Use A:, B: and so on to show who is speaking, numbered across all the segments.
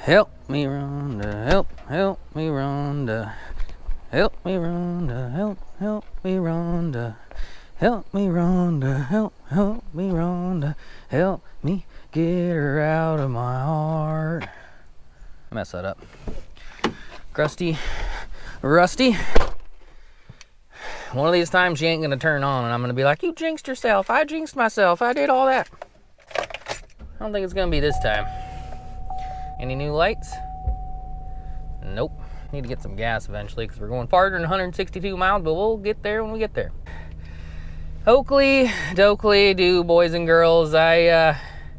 A: Help me, Rhonda, help me, Rhonda. Help me, Rhonda, help me, Rhonda. Help me, Rhonda, help me, Rhonda. Help me get her out of my heart. Mess that up. Crusty, Rusty. One of these times she ain't gonna turn on and I'm gonna be like, you jinxed yourself. I jinxed myself. I did all that. I don't think it's gonna be this time. Any new lights? Nope. Need to get some gas eventually because we're going farther than 162 miles, but we'll get there when we get there. Oakley, Dokley, do boys and girls. I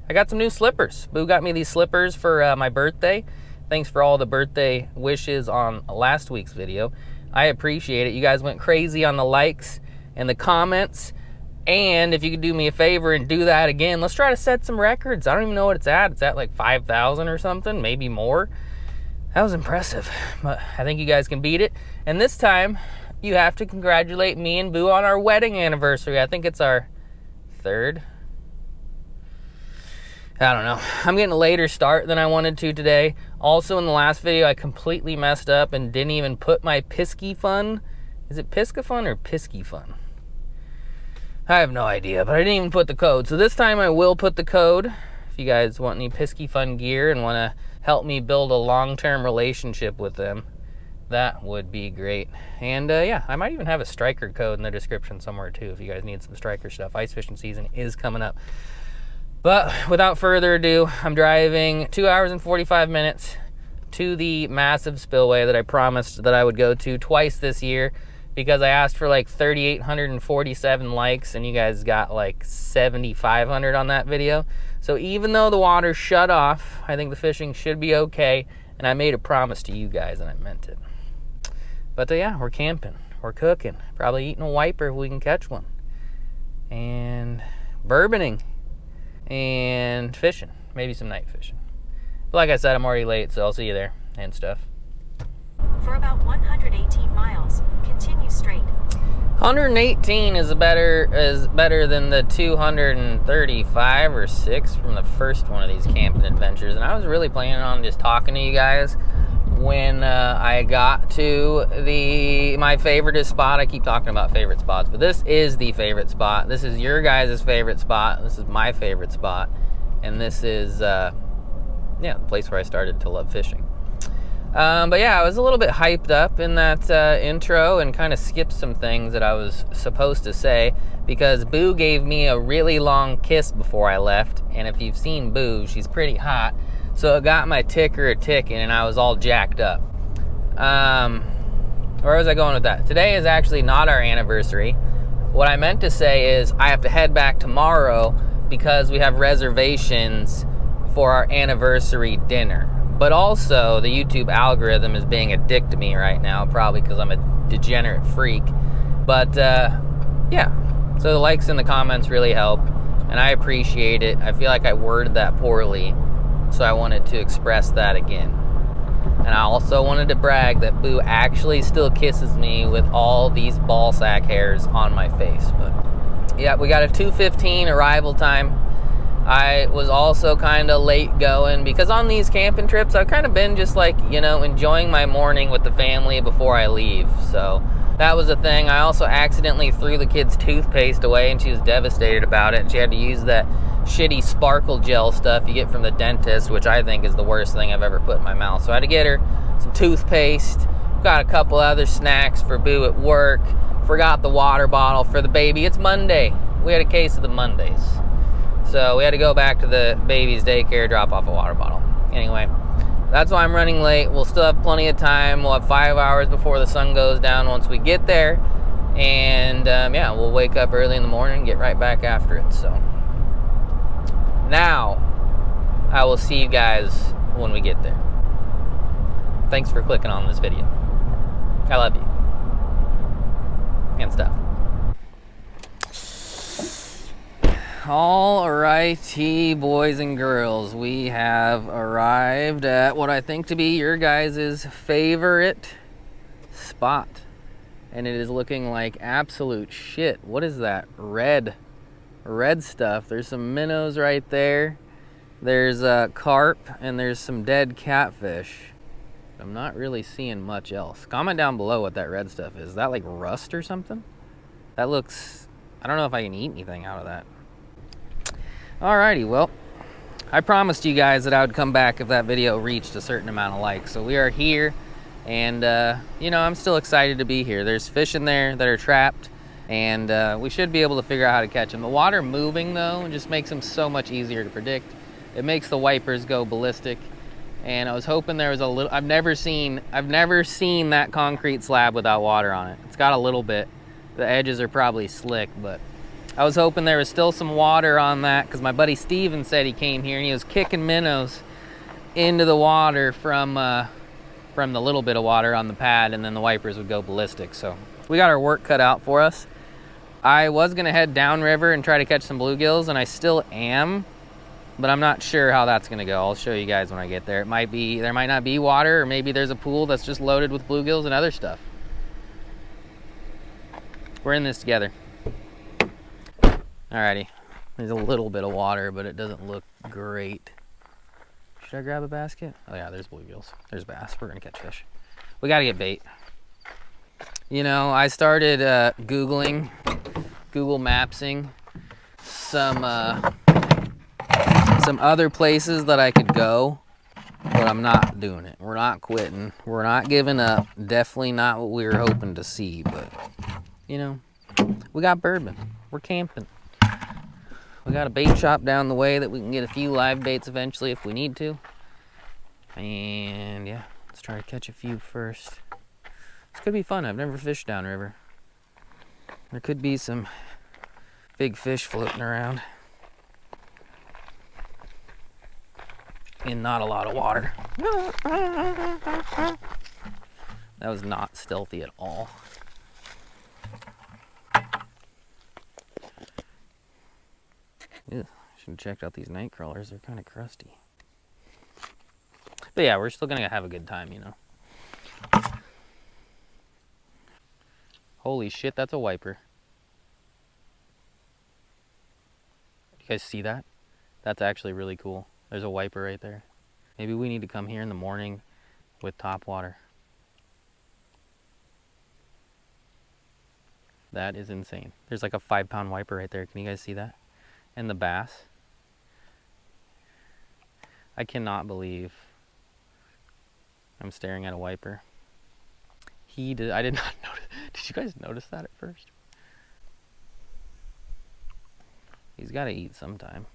A: got some new slippers. Boo got me these slippers for my birthday. Thanks for all the birthday wishes on last week's video. I appreciate it. You guys went crazy on the likes and the comments. And if you could do me a favor and do that again, let's try to set some records. I don't even know what it's at. It's at like 5,000 or something, maybe more. That was impressive, but I think you guys can beat it. And this time, you have to congratulate me and Boo on our wedding anniversary. I think it's our 3rd. I don't know. I'm getting a later start than I wanted to today. Also, in the last video, I completely messed up and didn't even put my Pisky Fun. Is it Pisca Fun or Pisky Fun? I have no idea, but I didn't even put the code. So this time I will put the code. If you guys want any Pisky Fun gear and want to help me build a long-term relationship with them, that would be great. And yeah, I might even have a striker code in the description somewhere too if you guys need some striker stuff. Ice fishing season is coming up. But without further ado, I'm driving 2 hours and 45 minutes to the massive spillway that I promised that I would go to twice this year, because I asked for like 3,847 likes and you guys got like 7,500 on that video. So even though the water shut off, I think the fishing should be okay. And I made a promise to you guys and I meant it. But yeah, we're camping, we're cooking, probably eating a wiper if we can catch one. And bourboning and fishing, maybe some night fishing. But like I said, I'm already late, so I'll see you there and stuff.
B: For about 118 miles, continue straight.
A: 118 is better than the 235 or 6 from the first one of these camping adventures. And I was really planning on just talking to you guys when I got to my favorite spot. I keep talking about favorite spots, but this is the favorite spot. This is your guys' favorite spot. This is my favorite spot. And this is, yeah, the place where I started to love fishing. But yeah, I was a little bit hyped up in that intro and kind of skipped some things that I was supposed to say because Boo gave me a really long kiss before I left. And if you've seen Boo, she's pretty hot. So it got my ticker a-ticking and I was all jacked up. Where was I going with that? Today is actually not our anniversary. What I meant to say is I have to head back tomorrow because we have reservations for our anniversary dinner. But also, the YouTube algorithm is being a dick to me right now, probably because I'm a degenerate freak. But, yeah. So the likes and the comments really help, and I appreciate it. I feel like I worded that poorly, so I wanted to express that again. And I also wanted to brag that Boo actually still kisses me with all these ball sack hairs on my face. But, yeah, we got a 2:15 arrival time. I was also kind of late going because on these camping trips, I've kind of been just like, you know, enjoying my morning with the family before I leave. So that was a thing. I also accidentally threw the kid's toothpaste away and she was devastated about it. And she had to use that shitty sparkle gel stuff you get from the dentist, which I think is the worst thing I've ever put in my mouth. So I had to get her some toothpaste. Got a couple other snacks for Boo at work. Forgot the water bottle for the baby. It's Monday. We had a case of the Mondays. So we had to go back to the baby's daycare, drop off a water bottle. Anyway, that's why I'm running late. We'll still have plenty of time. We'll have 5 hours before the sun goes down once we get there. And yeah, we'll wake up early in the morning and get right back after it. So now I will see you guys when we get there. Thanks for clicking on this video. I love you. And stuff. All righty, boys and girls, we have arrived at what I think to be your guys' favorite spot. And it is looking like absolute shit. What is that red stuff? There's some minnows right there. There's carp and there's some dead catfish. I'm not really seeing much else. Comment down below what that red stuff is. Is that like rust or something? That looks, I don't know if I can eat anything out of that. Alrighty, well, I promised you guys that I would come back if that video reached a certain amount of likes. So we are here, and you know, I'm still excited to be here. There's fish in there that are trapped, and we should be able to figure out how to catch them. The water moving though just makes them so much easier to predict. It makes the wipers go ballistic. And I was hoping there was a little, I've never seen that concrete slab without water on it. It's got a little bit. The edges are probably slick, but I was hoping there was still some water on that, because my buddy Steven said he came here and he was kicking minnows into the water from the little bit of water on the pad, and then the wipers would go ballistic. So we got our work cut out for us. I was gonna head downriver and try to catch some bluegills, and I still am. But I'm not sure how that's gonna go. I'll show you guys when I get there. There might not be water, or maybe there's a pool that's just loaded with bluegills and other stuff. We're in this together. Alrighty, there's a little bit of water, but it doesn't look great. Should I grab a basket? Oh yeah, there's bluegills. There's bass. We're gonna catch fish. We gotta get bait. You know, I started Google Mapsing some other places that I could go, but I'm not doing it. We're not quitting. We're not giving up. Definitely not what we were hoping to see, but you know, we got bourbon. We're camping. We got a bait shop down the way that we can get a few live baits eventually if we need to. And yeah, let's try to catch a few first. This could be fun. I've never fished downriver. There could be some big fish floating around. In not a lot of water. That was not stealthy at all. Ew, should have checked out these night crawlers. They're kind of crusty. But yeah, we're still gonna have a good time, you know. Holy shit, that's a wiper. You guys see that? That's actually really cool. There's a wiper right there. Maybe we need to come here in the morning with top water. That is insane. There's like a 5-pound wiper right there. Can you guys see that? And the bass. I cannot believe I'm staring at a wiper. I did not notice. Did you guys notice that at first? He's got to eat sometime.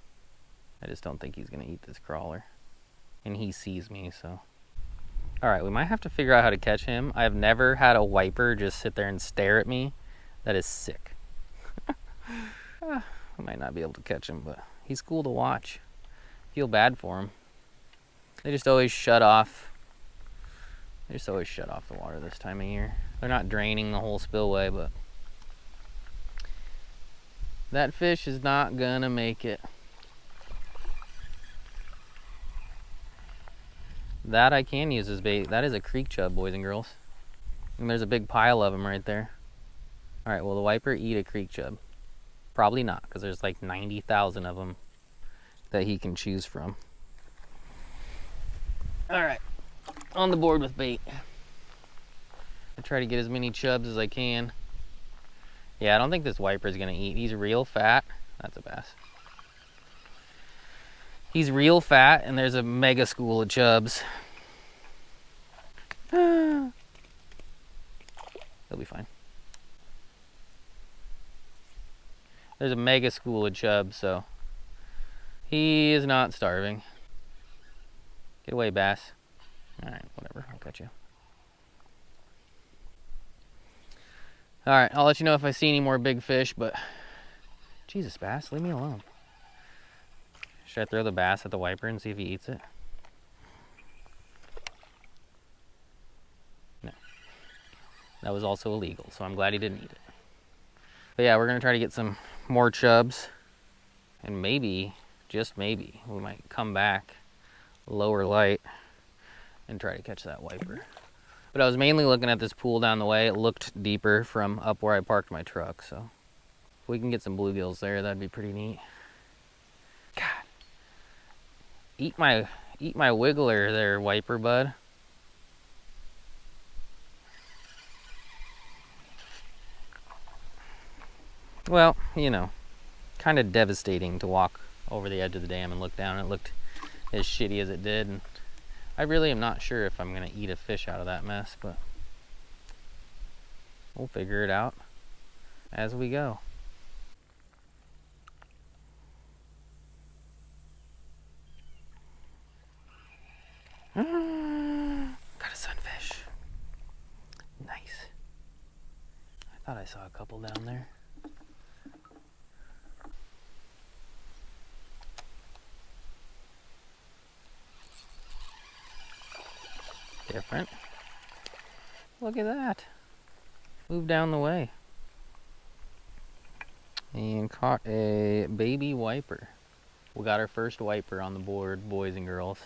A: I just don't think he's gonna eat this crawler. And he sees me, so. All right, we might have to figure out how to catch him. I've never had a wiper just sit there and stare at me. That is sick. I might not be able to catch him, but he's cool to watch. Feel bad for him. They just always shut off. They just always shut off the water this time of year. They're not draining the whole spillway, but that fish is not gonna make it. That I can use as bait. That is a creek chub, boys and girls. And there's a big pile of them right there. All right, will the wiper eat a creek chub? Probably not, because there's like 90,000 of them that he can choose from. All right, on the board with bait. I try to get as many chubs as I can. Yeah, I don't think this wiper is gonna eat. He's real fat. That's a bass. He's real fat, and there's a mega school of chubs. He'll be fine. There's a mega school of chubs, so he is not starving. Get away, bass. All right, whatever, I'll catch you. All right, I'll let you know if I see any more big fish, but Jesus, bass, leave me alone. Should I throw the bass at the wiper and see if he eats it? No. That was also illegal, so I'm glad he didn't eat it. But yeah, we're gonna try to get some more chubs, and maybe, just maybe, we might come back lower light and try to catch that wiper. But I was mainly looking at this pool down the way. It looked deeper from up where I parked my truck, so if we can get some bluegills there, that'd be pretty neat. God. Eat my wiggler there, wiper bud. Well, you know, kind of devastating to walk over the edge of the dam and look down. It looked as shitty as it did, and I really am not sure if I'm gonna eat a fish out of that mess, but we'll figure it out as we go. Got a sunfish. Nice. I thought I saw a couple down there. Different. Look at that. Moved down the way. And caught a baby wiper. We got our first wiper on the board, boys and girls.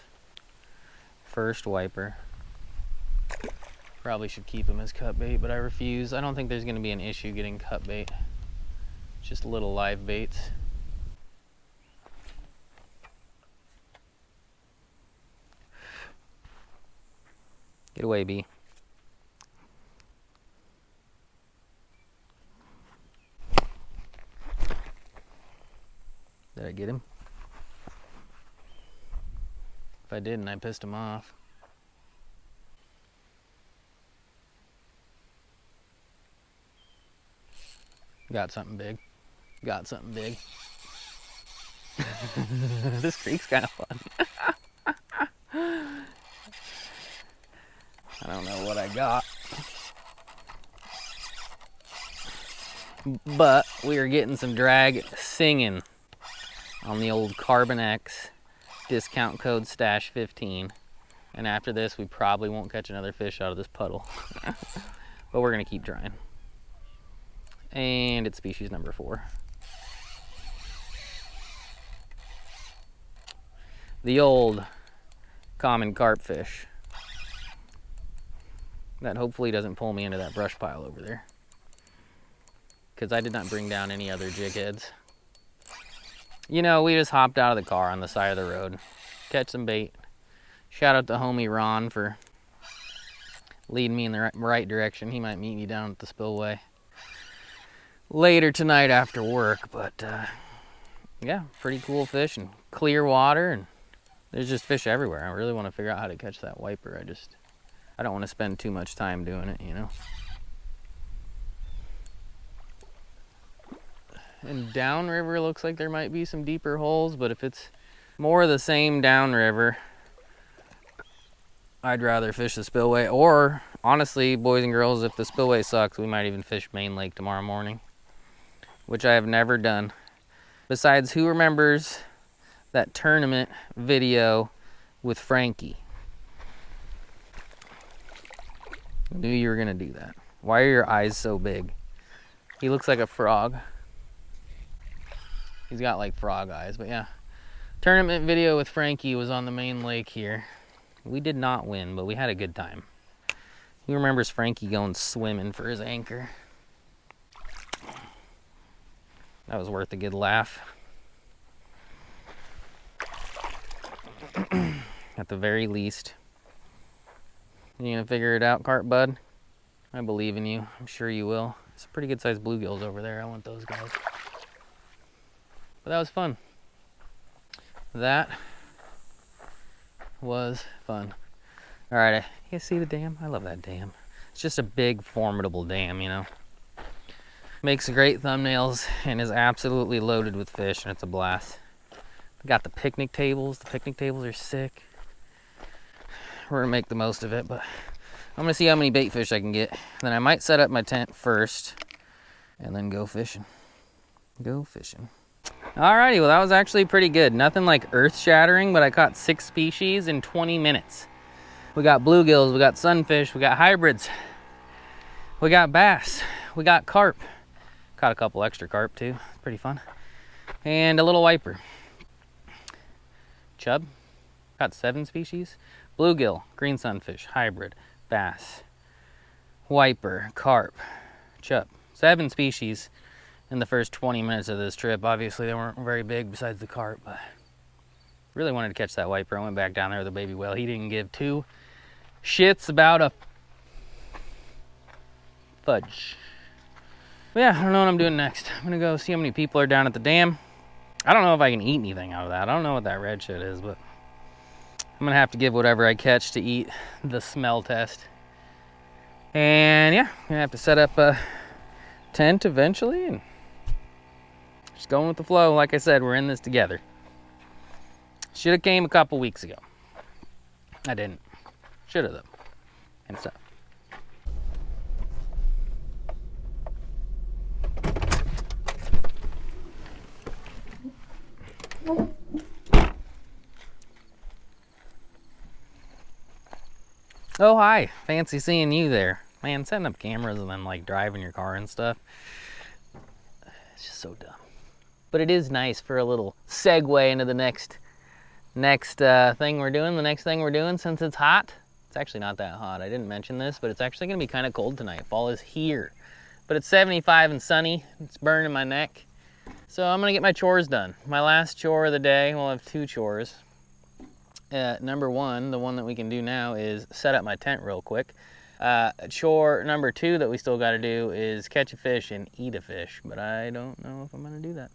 A: First wiper. Probably should keep him as cut bait, but I refuse. I don't think there's going to be an issue getting cut bait. Just little live baits. Get away, bee. Did I get him? If I didn't, I pissed him off. Got something big. Got something big. This creek's kind of fun. I don't know what I got. But we are getting some drag singing on the old Carbon X, discount code stash 15. And after this, we probably won't catch another fish out of this puddle. But we're gonna keep trying. And it's species number 4. The old common carp fish. That hopefully doesn't pull me into that brush pile over there, because I did not bring down any other jig heads. You know, we just hopped out of the car on the side of the road, catch some bait. Shout out to homie Ron for leading me in the right direction. He might meet me down at the Spillway later tonight after work, but yeah, pretty cool fish and clear water, and there's just fish everywhere. I really want to figure out how to catch that wiper. I don't want to spend too much time doing it, you know. And downriver looks like there might be some deeper holes, but if it's more of the same downriver, I'd rather fish the Spillway. Or honestly, boys and girls, if the Spillway sucks, we might even fish Main Lake tomorrow morning, which I have never done. Besides, who remembers that tournament video with Frankie? I knew you were gonna do that. Why are your eyes so big? He looks like a frog. He's got like frog eyes, but yeah. Tournament video with Frankie was on the Main Lake here. We did not win, but we had a good time. Who remembers Frankie going swimming for his anchor? That was worth a good laugh. At the very least. You gonna figure it out, carp bud? I believe in you. I'm sure you will. Some pretty good sized bluegills over there. I want those guys. But that was fun. That was fun. All right, you see the dam? I love that dam. It's just a big, formidable dam, you know. Makes great thumbnails and is absolutely loaded with fish, and it's a blast. We got the picnic tables. The picnic tables are sick. We're gonna make the most of it, but I'm gonna see how many bait fish I can get. Then I might set up my tent first and then go fishing. Go fishing. Alrighty, well that was actually pretty good. Nothing like earth-shattering, but I caught 6 species in 20 minutes. We got bluegills, we got sunfish, we got hybrids, we got bass, we got carp. Caught a couple extra carp too, pretty fun. And a little wiper. Chub, caught 7 species. Bluegill, green sunfish, hybrid, bass, wiper, carp, chub. 7 species in the first 20 minutes of this trip. Obviously they weren't very big besides the carp, but Really wanted to catch that wiper. I went back down there with a baby whale. He didn't give two shits about a fudge. But yeah, I don't know what I'm doing next. I'm gonna go see how many people are down at the dam. I don't know if I can eat anything out of that. I don't know what that red shit is, but I'm gonna have to give whatever I catch to eat the smell test. And yeah, I'm gonna have to set up a tent eventually and just going with the flow. Like I said, we're in this together. Should have came a couple weeks ago. I didn't. Should have though. And stuff. Oh, hi. Fancy seeing you there. Man, setting up cameras and then like driving your car and stuff. It's just so dumb. But it is nice for a little segue into the next thing we're doing. The next thing we're doing, since it's hot. It's actually not that hot. I didn't mention this, but it's actually gonna be kind of cold tonight. Fall is here. But it's 75 and sunny. It's burning my neck. So I'm gonna get my chores done. My last chore of the day, we'll have two chores. Number one, the one that we can do now, is set up my tent real quick. Chore number two that we still got to do is catch a fish and eat a fish, but I don't know if I'm going to do that.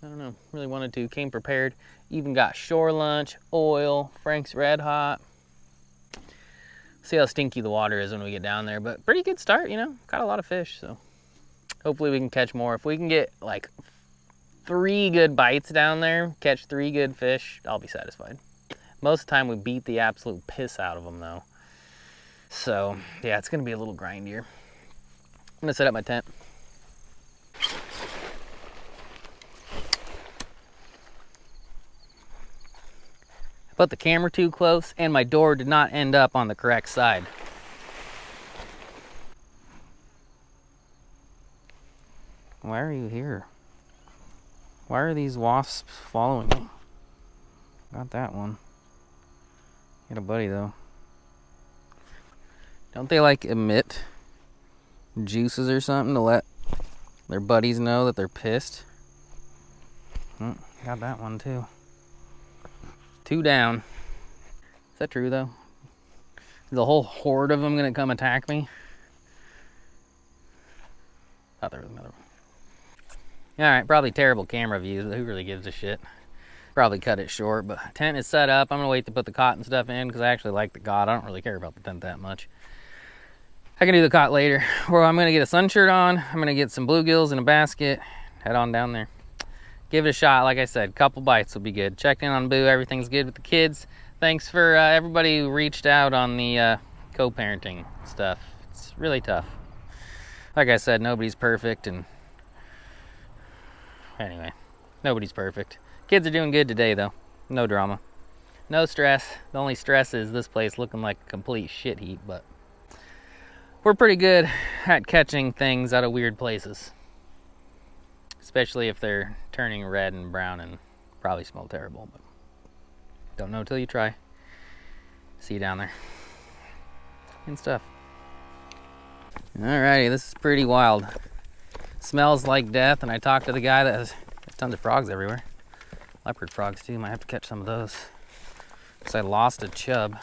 A: I don't know. Really wanted to. Came prepared. Even got shore lunch, oil, Frank's Red Hot. See how stinky the water is when we get down there, but pretty good start, you know. Caught a lot of fish, so hopefully we can catch more. If we can get like 3 good bites down there, catch 3 good fish, I'll be satisfied. Most of the time we beat the absolute piss out of them though. So yeah, it's gonna be a little grindier. I'm gonna set up my tent. I put the camera too close and my door did not end up on the correct side. Why are you here? Why are these wasps following me? Got that one. Get a buddy though. Don't they like emit juices or something to let their buddies know that they're pissed? Got that one too. 2 down. Is that true though? Is a whole horde of them gonna come attack me? Thought there was another one. Alright, probably terrible camera views, but who really gives a shit? Probably cut it short, but tent is set up. I'm gonna wait to put the cot and stuff in because I actually like the cot. I don't really care about the tent that much. I can do the cot later. Or I'm gonna get a sun shirt on. I'm gonna get some bluegills in a basket. Head on down there. Give it a shot. Like I said, couple bites will be good. Checked in on Boo. Everything's good with the kids. Thanks for everybody who reached out on the co-parenting stuff. It's really tough. Like I said, nobody's perfect, and anyway, nobody's perfect. Kids are doing good today though. No drama. No stress. The only stress is this place looking like a complete shit heap, but we're pretty good at catching things out of weird places. Especially if they're turning red and brown and probably smell terrible, but don't know till you try. See you down there. And stuff. Alrighty, this is pretty wild. Smells like death, and I talked to the guy that has tons of frogs everywhere. Leopard frogs too, might have to catch some of those. Because I lost a chub,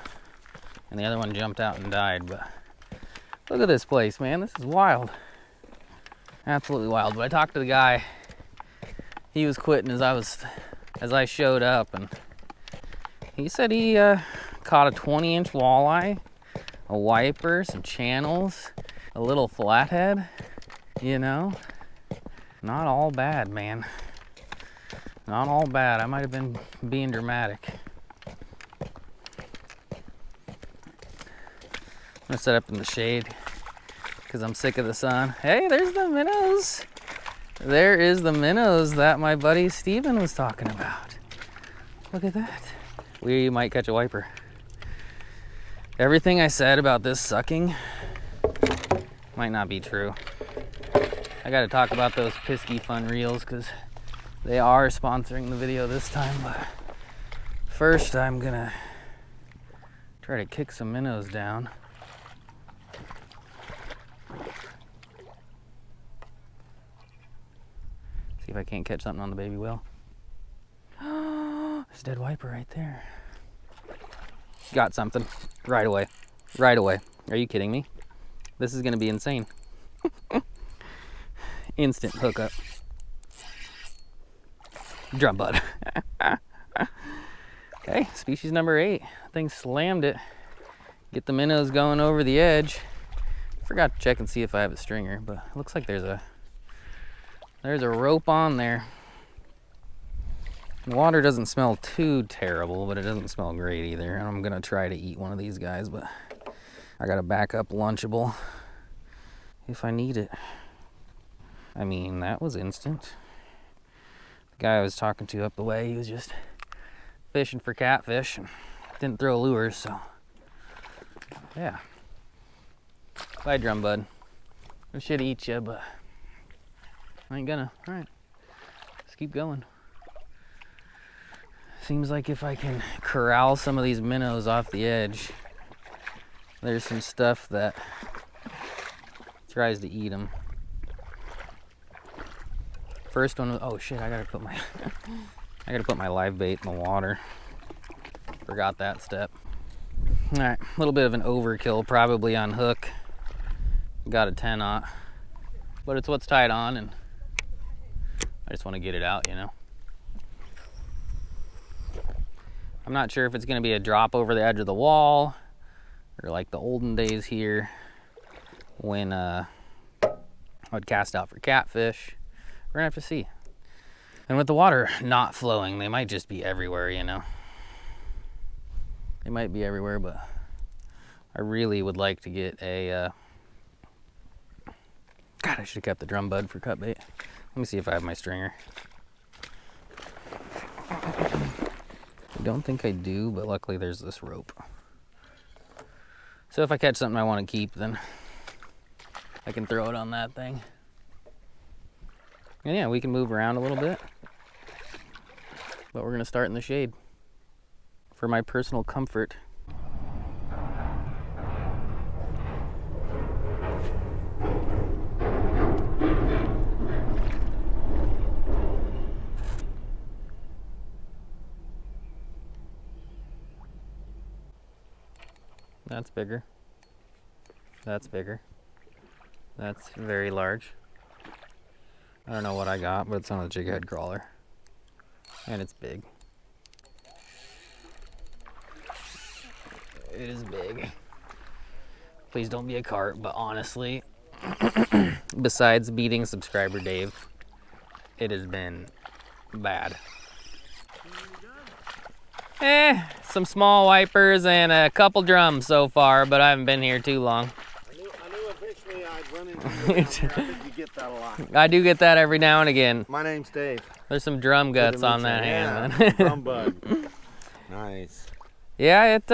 A: and the other one jumped out and died, but look at this place, man, this is wild. Absolutely wild. But I talked to the guy, he was quitting as I showed up, and he said he caught a 20-inch walleye, a wiper, some channels, a little flathead, you know. Not all bad, man. Not all bad. I might have been being dramatic. I'm gonna set up in the shade because I'm sick of the sun. Hey, there's the minnows. There is the minnows that my buddy Steven was talking about. Look at that. We might catch a wiper. Everything I said about this sucking might not be true. I gotta talk about those Pisky Fun Reels because they are sponsoring the video this time, but first I'm gonna try to kick some minnows down. See if I can't catch something on the baby whale. There's a dead wiper right there. Got something. Right away. Right away. Are you kidding me? This is gonna be insane. Instant hookup. Drum bud. Okay, species number 8. Thing slammed it. Get the minnows going over the edge. Forgot to check and see if I have a stringer, but it looks like there's a rope on there. The water doesn't smell too terrible, but it doesn't smell great either. I'm gonna try to eat one of these guys, but I got a backup Lunchable if I need it. I mean, that was instant. The guy I was talking to up the way, he was just fishing for catfish and didn't throw lures, so yeah. Bye, drum bud. I should eat you, but I ain't gonna. All right, let's keep going. Seems like if I can corral some of these minnows off the edge, there's some stuff that tries to eat them. First one was, oh shit, I gotta put my live bait in the water. Forgot that step. All right, a little bit of an overkill probably on hook. Got a 10-aught, but it's what's tied on, and I just want to get it out, you know. I'm not sure if it's going to be a drop over the edge of the wall or like the olden days here when I'd cast out for catfish. We're gonna have to see. And with the water not flowing, they might just be everywhere, you know. They might be everywhere, but I really would like to get a God, I should have kept the drum bud for cut bait. Let me see if I have my stringer. I don't think I do, but luckily there's this rope. So if I catch something I want to keep, then I can throw it on that thing. And yeah, we can move around a little bit, but we're gonna start in the shade for my personal comfort. That's bigger. That's bigger. That's very large. I don't know what I got, but it's on a jig head crawler. And it's big. It is big. Please don't be a carp, but honestly, besides beating subscriber Dave, it has been bad. Some small wipers and a couple drums so far, but I haven't been here too long.
C: I knew eventually I'd run into you down here. I think you get that a lot.
A: I do get that every now and again.
C: My name's Dave.
A: There's some drum guts on that hand, man.
C: Drum bud. Nice.
A: Yeah, it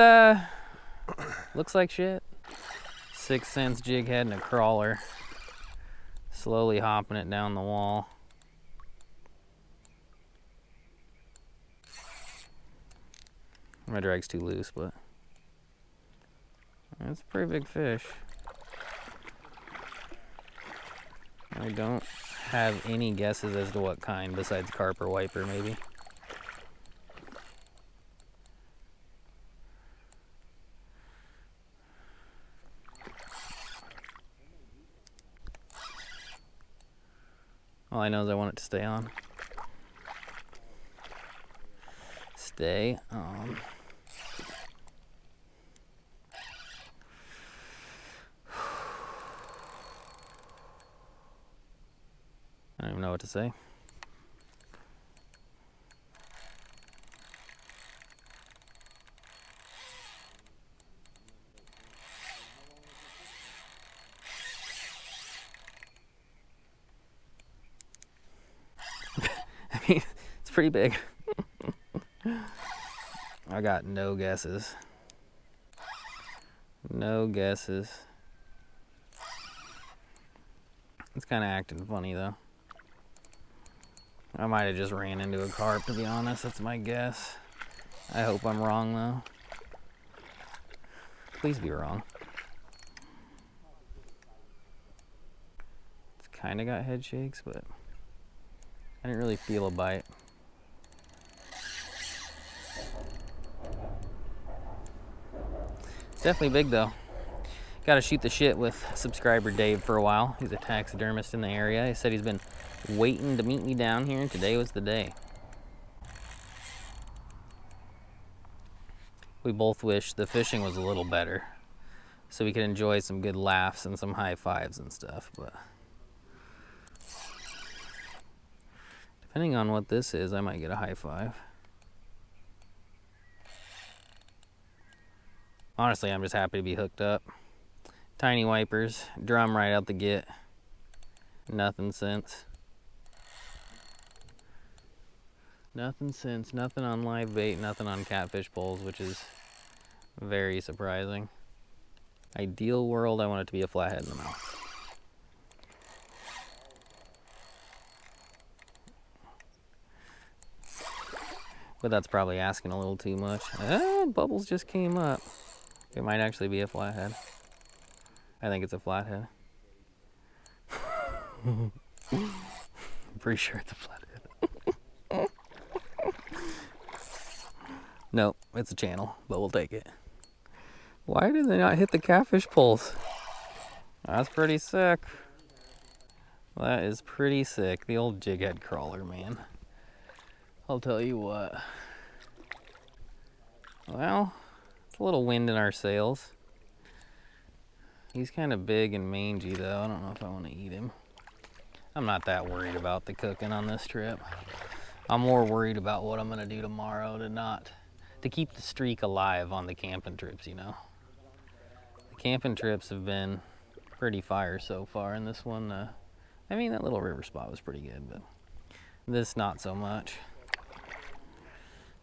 A: looks like shit. 6 cents jig head and a crawler. Slowly hopping it down the wall. My drag's too loose, but that's a pretty big fish. I don't have any guesses as to what kind besides carp or wiper, maybe. All I know is I want it to stay on. Stay on. I don't even know what to say. I mean, it's pretty big. I got no guesses. No guesses. It's kind of acting funny though. I might have just ran into a carp, to be honest. That's my guess. I hope I'm wrong though. Please be wrong. It's kind of got head shakes, but I didn't really feel a bite. Definitely big though. Got to shoot the shit with subscriber Dave for a while. He's a taxidermist in the area. He said he's been waiting to meet me down here, and today was the day. We both wish the fishing was a little better, so we could enjoy some good laughs and some high fives and stuff, but depending on what this is, I might get a high five. Honestly, I'm just happy to be hooked up. Tiny wipers, drum right out the gate. Nothing since. Nothing since, nothing on live bait, nothing on catfish poles, which is very surprising. Ideal world, I want it to be a flathead in the mouth. But that's probably asking a little too much. Bubbles just came up. It might actually be a flathead. I think it's a flathead. I'm pretty sure it's a flathead. Nope, it's a channel, but we'll take it. Why did they not hit the catfish poles? That's pretty sick. That is pretty sick. The old jig head crawler, man. I'll tell you what. Well, it's a little wind in our sails. He's kind of big and mangy though. I don't know if I want to eat him. I'm not that worried about the cooking on this trip. I'm more worried about what I'm gonna do tomorrow to keep the streak alive on the camping trips, you know. The camping trips have been pretty fire so far, and this one, I mean, that little river spot was pretty good, but this not so much.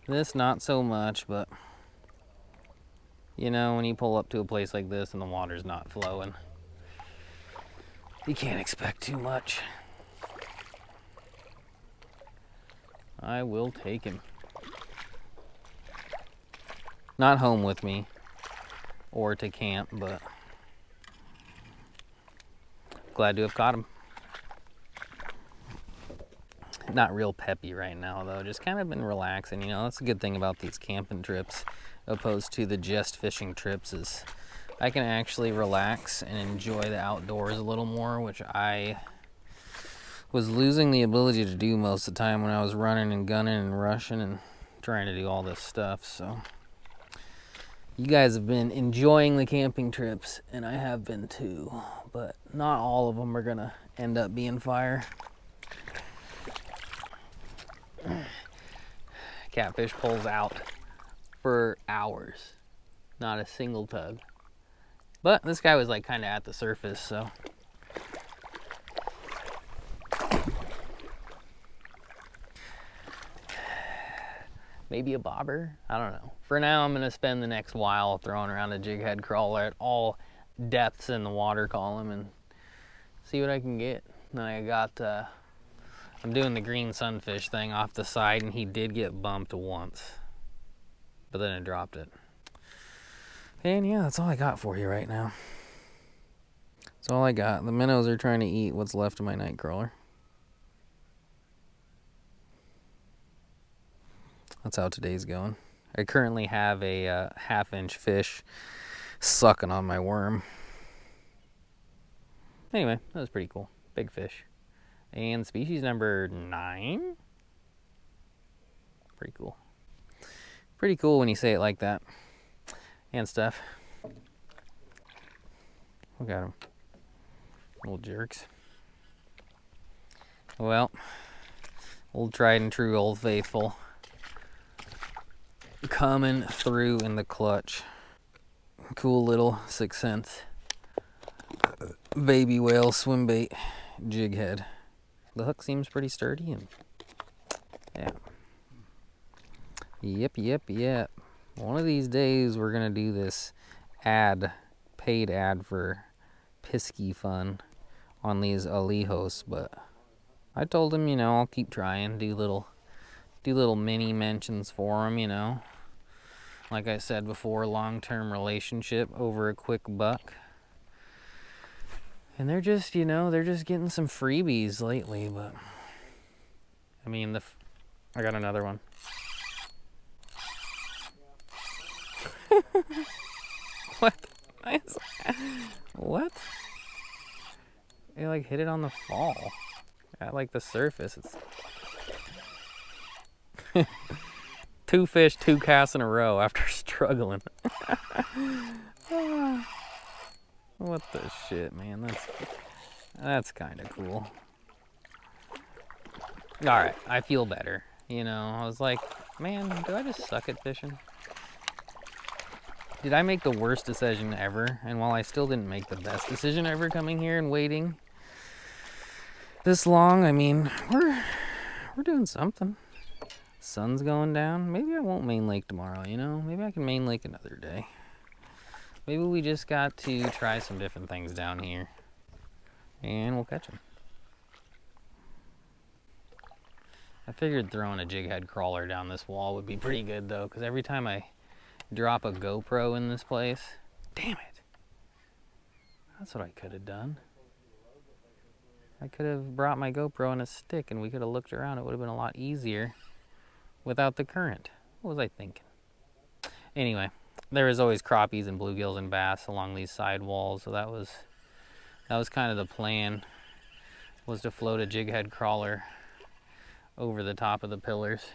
A: This not so much, but you know, when you pull up to a place like this and the water's not flowing, you can't expect too much. I will take him. Not home with me or to camp, but glad to have caught him. Not real peppy right now though, just kind of been relaxing, you know. That's a good thing about these camping trips opposed to the just fishing trips, is I can actually relax and enjoy the outdoors a little more, which I was losing the ability to do most of the time when I was running and gunning and rushing and trying to do all this stuff. So you guys have been enjoying the camping trips, and I have been too, but not all of them are gonna end up being fire. Catfish pulls out for hours, not a single tug. But this guy was like kind of at the surface, so maybe a bobber, I don't know. For now, I'm gonna spend the next while throwing around a jig head crawler at all depths in the water column and see what I can get. Then I got I'm doing the green sunfish thing off the side, and he did get bumped once, but then I dropped it. And yeah, that's all I got for you right now. That's all I got. The minnows are trying to eat what's left of my night crawler. That's how today's going. I currently have a half-inch fish sucking on my worm. Anyway, that was pretty cool. Big fish. And species number 9. Pretty cool. Pretty cool when you say it like that. And stuff. Look at them. Little jerks. Well, old tried and true, old faithful. Coming through in the clutch. Cool little 6 cents. Baby whale swim bait jig head. The hook seems pretty sturdy, and yeah. Yep. One of these days we're gonna do this paid ad for Pisky Fun on these Alijos, but I told him, you know, I'll keep trying, do little mini mentions for him, you know. Like I said before, long-term relationship over a quick buck. And they're just, you know, they're just getting some freebies lately, but I mean, I got another one. What? What? It like hit it on the fall. At like the surface. It's 2 fish, 2 casts in a row after struggling. What the shit, man? That's kind of cool. All right, I feel better. You know, I was like, man, do I just suck at fishing? Did I make the worst decision ever? And while I still didn't make the best decision ever coming here and waiting this long, I mean, we're doing something. Sun's going down. Maybe I won't main lake tomorrow, you know? Maybe I can main lake another day. Maybe we just got to try some different things down here. And we'll catch them. I figured throwing a jig head crawler down this wall would be pretty good though, because every time I drop a GoPro in this place, damn it. That's what I could have done. I could have brought my GoPro and a stick and we could have looked around. It would have been a lot easier without the current. What was I thinking? Anyway, there was always crappies and bluegills and bass along these side walls, so that was kind of the plan, was to float a jig head crawler over the top of the pillars.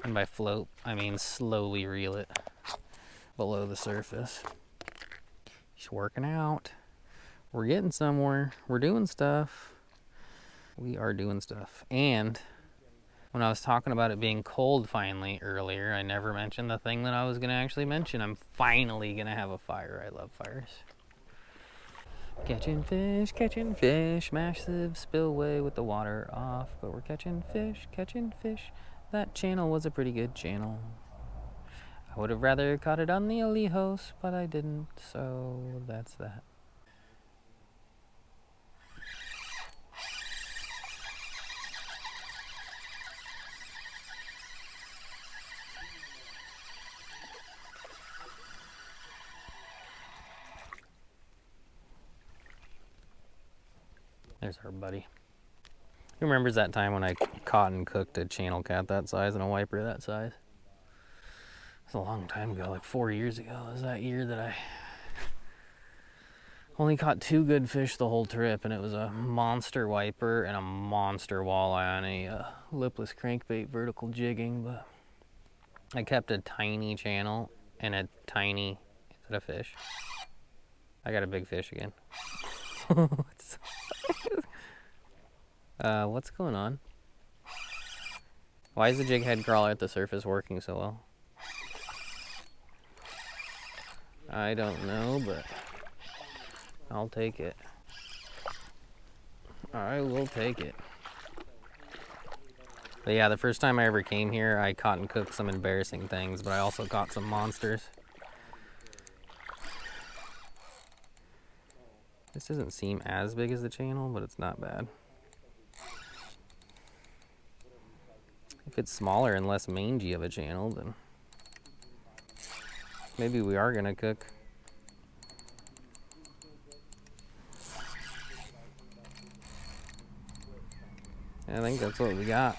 A: And by float, I mean slowly reel it below the surface. Just working out. We're getting somewhere. We're doing stuff. We are doing stuff. And when I was talking about it being cold finally earlier, I never mentioned the thing that I was going to actually mention. I'm finally going to have a fire. I love fires. Catching fish, massive spillway with the water off. But we're catching fish. That channel was a pretty good channel. I would have rather caught it on the Alejos, but I didn't, so that's that. There's our buddy. Who remembers that time when I caught and cooked a channel cat that size and a wiper that size? It was a long time ago, like 4 years ago. It was that year that I only caught 2 good fish the whole trip, and it was a monster wiper and a monster walleye on a lipless crankbait vertical jigging. But I kept a tiny channel and a tiny, is that a fish? I got a big fish again. What's going on? Why is the jig head crawler at the surface working so well? I don't know, but I'll take it. I will take it. But yeah, the first time I ever came here, I caught and cooked some embarrassing things, but I also caught some monsters. This doesn't seem as big as the channel, but it's not bad. If it's smaller and less mangy of a channel, then maybe we are gonna cook. I think that's what we got.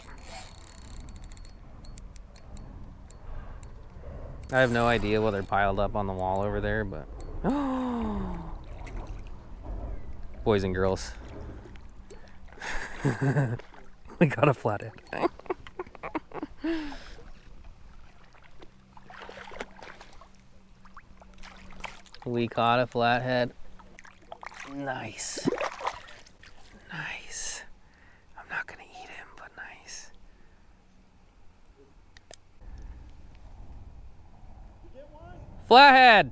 A: I have no idea what they're piled up on the wall over there, but boys and girls, we got a flathead. We caught a flathead. Nice. Nice. I'm not gonna eat him, but nice. Flathead.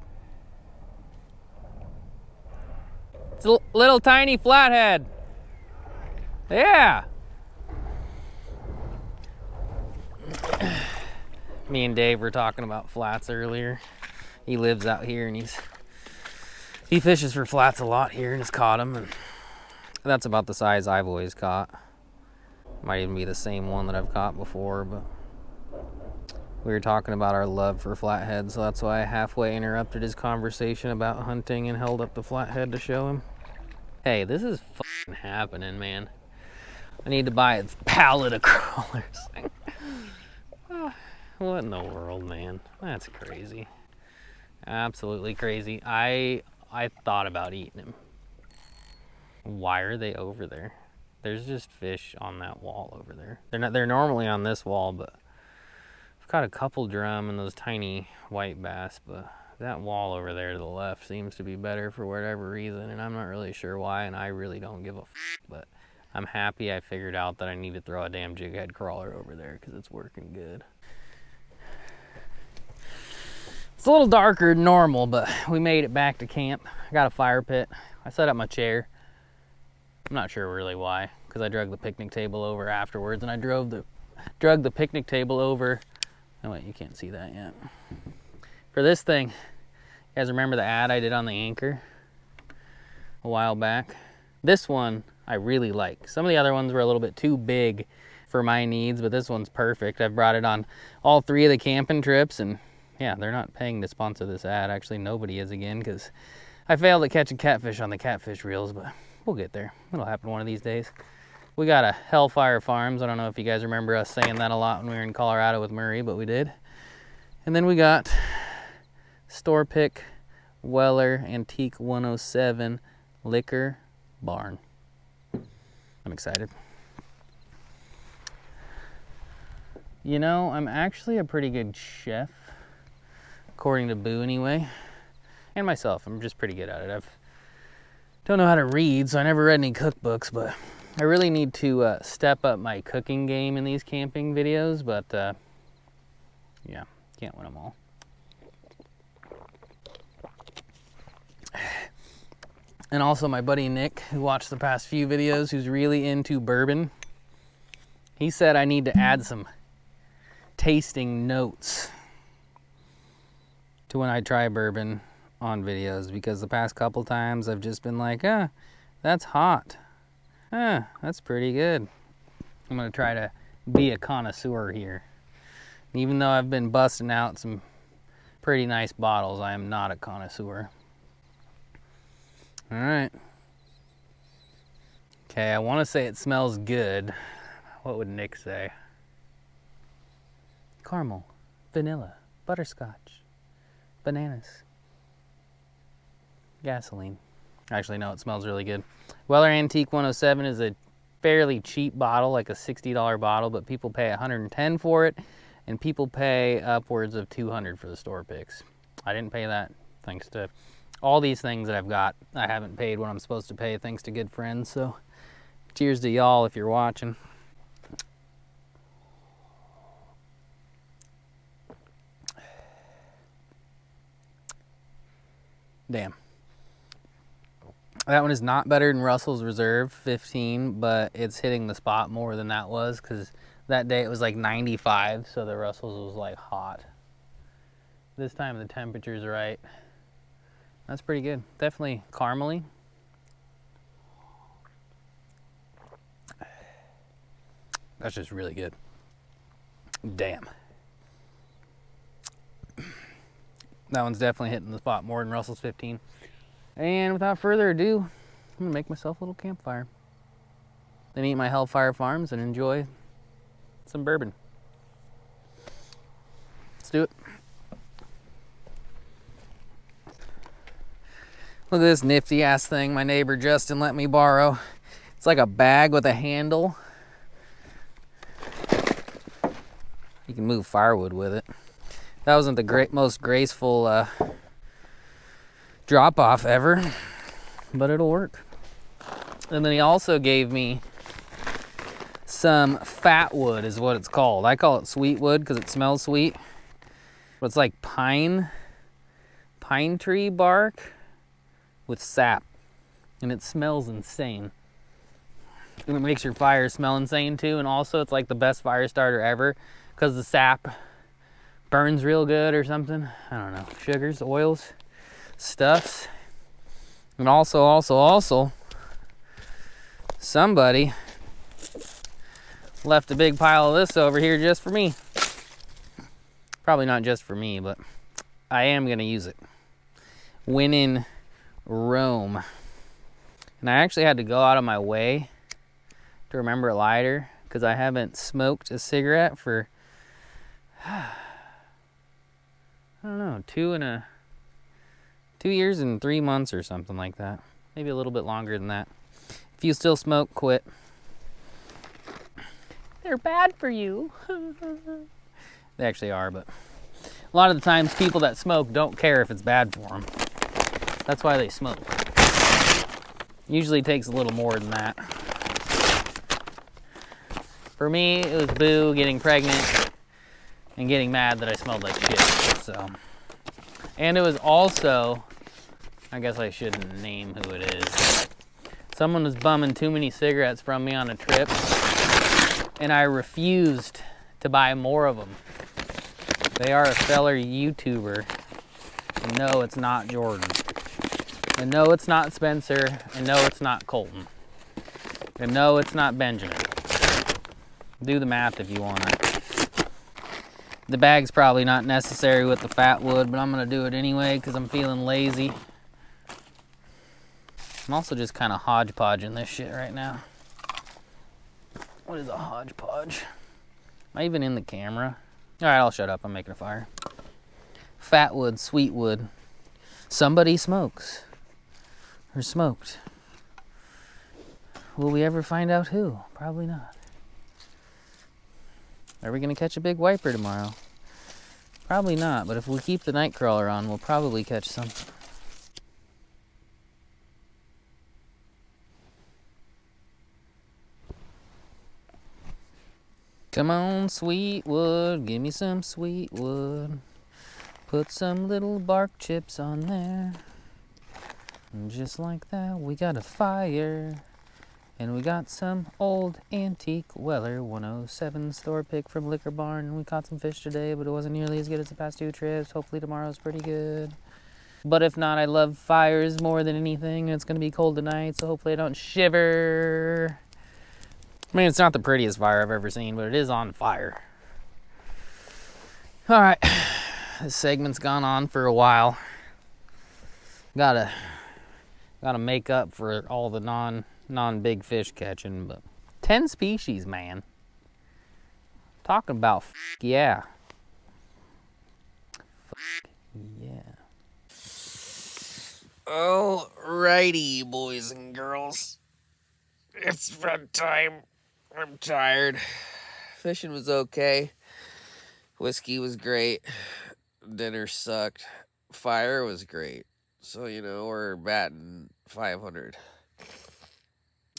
A: It's a little tiny flathead. Yeah. Me and Dave were talking about flats earlier. He lives out here and he fishes for flats a lot here and has caught them, and that's about the size I've always caught. Might even be the same one that I've caught before, but we were talking about our love for flatheads, so that's why I halfway interrupted his conversation about hunting and held up the flathead to show him. Hey, this is fucking happening, man. I need to buy a pallet of crawlers. What in the world, man? That's crazy. Absolutely crazy. I thought about eating him. Why are they over there? There's just fish on that wall over there. They're normally on this wall, but I've caught a couple drum and those tiny white bass, but that wall over there to the left seems to be better for whatever reason, and I'm not really sure why, and I really don't give a but I'm happy I figured out that I need to throw a damn jig head crawler over there because it's working good. It's a little darker than normal, but we made it back to camp. I got a fire pit. I set up my chair. I'm not sure really why, because I drug the picnic table over afterwards, and I drug the picnic table over. Oh wait, you can't see that yet. For this thing, you guys remember the ad I did on the Anchor a while back? This one I really like. Some of the other ones were a little bit too big for my needs, but this one's perfect. I've brought it on all 3 of the camping trips, and yeah, they're not paying to sponsor this ad. Actually, nobody is again, because I failed at catching catfish on the catfish reels, but we'll get there. It'll happen one of these days. We got a Hellfire Farms. I don't know if you guys remember us saying that a lot when we were in Colorado with Murray, but we did. And then we got Store Pick Weller Antique 107 Liquor Barn. I'm excited. You know, I'm actually a pretty good chef. According to Boo anyway, and myself, I'm just pretty good at it. Don't know how to read, so I never read any cookbooks, but I really need to step up my cooking game in these camping videos, but yeah, can't win them all. And also my buddy Nick, who watched the past few videos, who's really into bourbon, he said I need to add some tasting notes to when I try bourbon on videos, because the past couple times I've just been like, that's hot. That's pretty good. I'm gonna try to be a connoisseur here. Even though I've been busting out some pretty nice bottles, I am not a connoisseur. All right. Okay, I wanna say it smells good. What would Nick say? Caramel, vanilla, butterscotch, bananas, gasoline. Actually, no, it smells really good. Weller Antique 107 is a fairly cheap bottle, like a $60 bottle, but people pay $110 for it, and people pay upwards of $200 for the store picks. I didn't pay that, thanks to all these things that I've got. I haven't paid what I'm supposed to pay, thanks to good friends, so cheers to y'all if you're watching. Damn. That one is not better than Russell's Reserve 15, but it's hitting the spot more than that was, because that day it was like 95, so the Russell's was like hot. This time the temperature's right. That's pretty good. Definitely caramely. That's just really good. Damn. That one's definitely hitting the spot more than Russell's 15. And without further ado, I'm gonna make myself a little campfire. Then eat my Hellfire Farms and enjoy some bourbon. Let's do it. Look at this nifty ass thing my neighbor Justin let me borrow. It's like a bag with a handle. You can move firewood with it. That wasn't the most graceful drop-off ever, but it'll work. And then he also gave me some fat wood, is what it's called. I call it sweet wood because it smells sweet. But it's like pine tree bark with sap, and it smells insane. And it makes your fire smell insane too, and also it's like the best fire starter ever because the sap burns real good or something. I don't know. Sugars, oils, stuffs. And also, somebody left a big pile of this over here just for me. Probably not just for me, but I am gonna use it when in Rome. And I actually had to go out of my way to remember a lighter because I haven't smoked a cigarette for I don't know, 2 years and 3 months or something like that. Maybe a little bit longer than that. If you still smoke, quit. They're bad for you. They actually are, but a lot of the times people that smoke don't care if it's bad for them. That's why they smoke. Usually takes a little more than that. For me, it was Boo getting pregnant and getting mad that I smelled like shit, so. And it was also, I guess I shouldn't name who it is. Someone was bumming too many cigarettes from me on a trip, and I refused to buy more of them. They are a stellar YouTuber, and no, it's not Jordan. And no, it's not Spencer, and no, it's not Colton. And no, it's not Benjamin. Do the math if you want it. The bag's probably not necessary with the fat wood, but I'm gonna do it anyway because I'm feeling lazy. I'm also just kind of hodgepodging this shit right now. What is a hodgepodge? Am I even in the camera? All right, I'll shut up. I'm making a fire. Fat wood, sweet wood. Somebody smokes. Or smoked. Will we ever find out who? Probably not. Are we gonna catch a big wiper tomorrow? Probably not, but if we keep the night crawler on, we'll probably catch something. Come on, sweet wood, give me some sweet wood. Put some little bark chips on there. And just like that, we got a fire. And we got some old antique Weller 107 store pick from Liquor Barn. And we caught some fish today, but it wasn't nearly as good as the past 2 trips. Hopefully tomorrow's pretty good. But if not, I love fires more than anything. It's gonna be cold tonight, so hopefully I don't shiver. I mean, it's not the prettiest fire I've ever seen, but it is on fire. All right, this segment's gone on for a while. Gotta make up for all the non-big fish catching, but 10 species, man. Talking about yeah. Yeah. Alrighty, boys and girls. It's bedtime. I'm tired. Fishing was okay. Whiskey was great. Dinner sucked. Fire was great. So, you know, we're batting 500.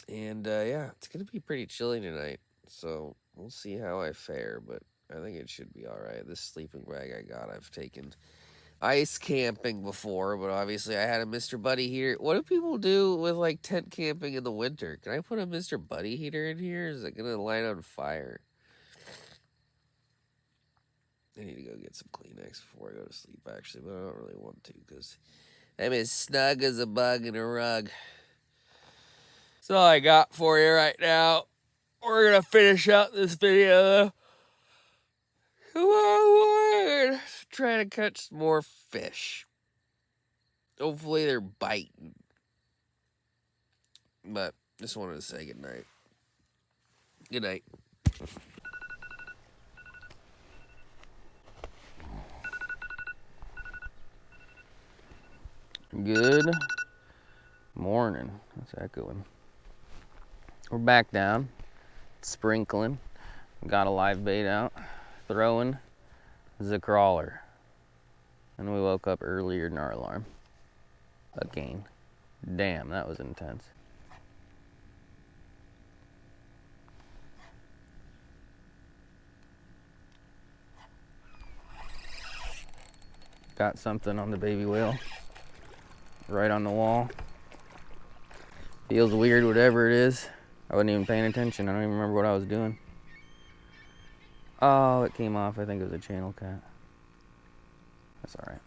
A: And, yeah, it's going to be pretty chilly tonight. So, we'll see how I fare, but I think it should be alright. This sleeping bag I got, I've taken ice camping before, but obviously I had a Mr. Buddy heater. What do people do with, like, tent camping in the winter? Can I put a Mr. Buddy heater in here? Is it going to light on fire? I need to go get some Kleenex before I go to sleep, actually, but I don't really want to, because I'm as snug as a bug in a rug. That's all I got for you right now. We're going to finish out this video. Come on, trying to catch some more fish. Hopefully they're biting. But just wanted to say good night. Good night. Good morning. That's echoing. We're back down, sprinkling. Got a live bait out, throwing the crawler. And we woke up earlier than our alarm. Again. Damn, that was intense. Got something on the baby whale. Right on the wall. Feels weird, whatever it is. I wasn't even paying attention. I don't even remember what I was doing. Oh, it came off. I think it was a channel cat. That's all right.